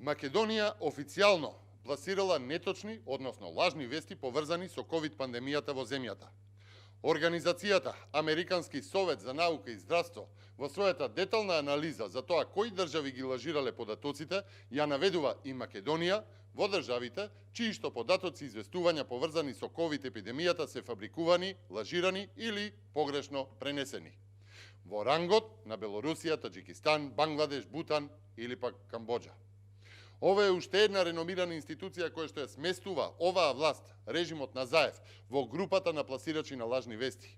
Македонија официјално пласирала неточни, односно лажни вести поврзани со ковид пандемијата во земјата. Организацијата Американски совет за наука и здравство во својата детална анализа за тоа кои држави ги лажирале податоците, ја наведува и Македонија во државите чии што податоци и известувања поврзани со ковид епидемијата се фабрикувани, лажирани или погрешно пренесени. Во рангот на Белорусија, Таџикистан, Бангладеш, Бутан или пак Камбоџа. Ова е уште една реномирана институција која што ја сместува оваа власт, режимот на Заев, во групата на пласирачи на лажни вести.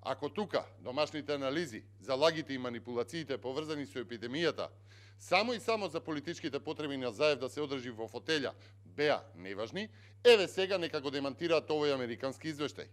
Ако тука домашните анализи за лагите и манипулациите поврзани со епидемијата, само и само за политичките потреби на Заев да се одржи во фотелја, беа неважни, еве сега нека го демантираат овој американски извештај.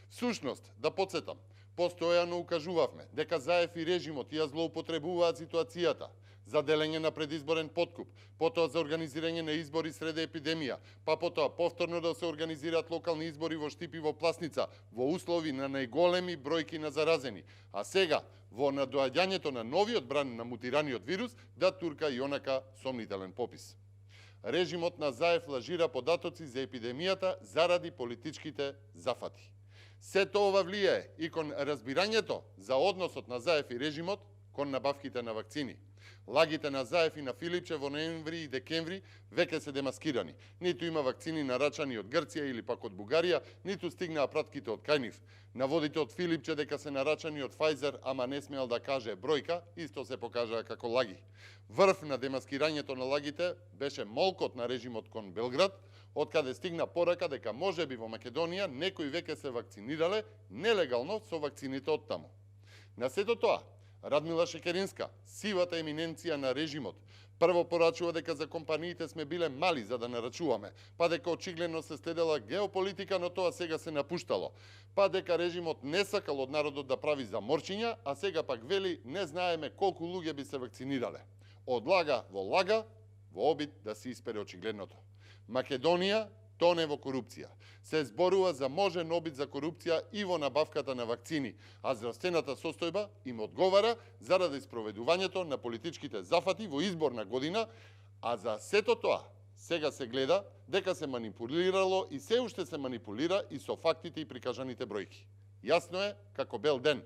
Всушност, да подсетам, постојано укажувавме дека Заев и режимот ја злоупотребуваат ситуацијата за делење на предизборен подкуп, потоа за организирање на избори среде епидемија, па потоа повторно да се организираат локални избори во Штип и во Пласница, во услови на најголеми бројки на заразени, а сега, во надоаѓањето на новиот бран на мутираниот вирус, да турка и онака сомнителен попис. Режимот на Заев лажира податоци за епидемијата заради политичките зафати. Сето ова влијае и кон разбирањето за односот на Заев и режимот кон набавките на вакцини. Лагите на Заев и на Филипче во ноември и декември веќе се демаскирани. Ниту има вакцини нарачани од Грција или пак од Бугарија, ниту стигнаа пратките од кај нив. Наводите од Филипче дека се нарачани од Pfizer, ама не смеел да каже бројка, исто се покажаа како лаги. Врв на демаскирањето на лагите беше молкот на режимот кон Белград, од каде стигна порака дека можеби во Македонија некои веќе се вакцинирале нелегално со вакцините од таму. На сето тоа, Радмила Шекеринска, сивата еминенција на режимот, прво порачува дека за компаниите сме биле мали за да нарачуваме, па дека очигледно се следела геополитика, но тоа сега се напуштало, па дека режимот не сакал од народот да прави заморчиња, а сега пак вели не знаеме колку луѓе би се вакцинирале. Од лага во лага, во обид да се испере очигледното. Македонија тоне во корупција. Се зборува за можен обид за корупција и во набавката на вакцини, а здравствената состојба им одговара заради спроведувањето на политичките зафати во изборна година, а за сето тоа сега се гледа дека се манипулирало и се уште се манипулира и со фактите и прикажаните бројки. Јасно е, како бел ден,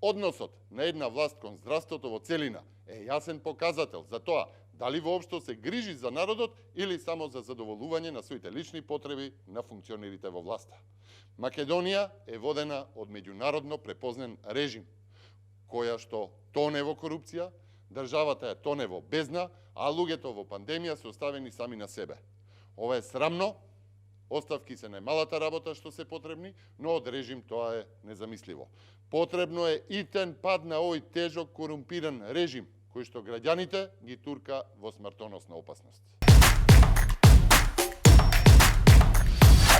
односот на една власт кон здравството во целина е јасен показател за тоа дали воопшто се грижи за народот или само за задоволување на своите лични потреби на функционерите во власта. Македонија е водена од меѓународно препознан режим, која што тоне во корупција, државата е тоне во бездна, а луѓето во пандемија се оставени сами на себе. Ова е срамно, оставки се најмалата работа што се потребни, но од режим тоа е незамисливо. Потребно е итен пад на овој тежок корумпиран режим, кој што граѓаните ги турка во смртоносна опасност.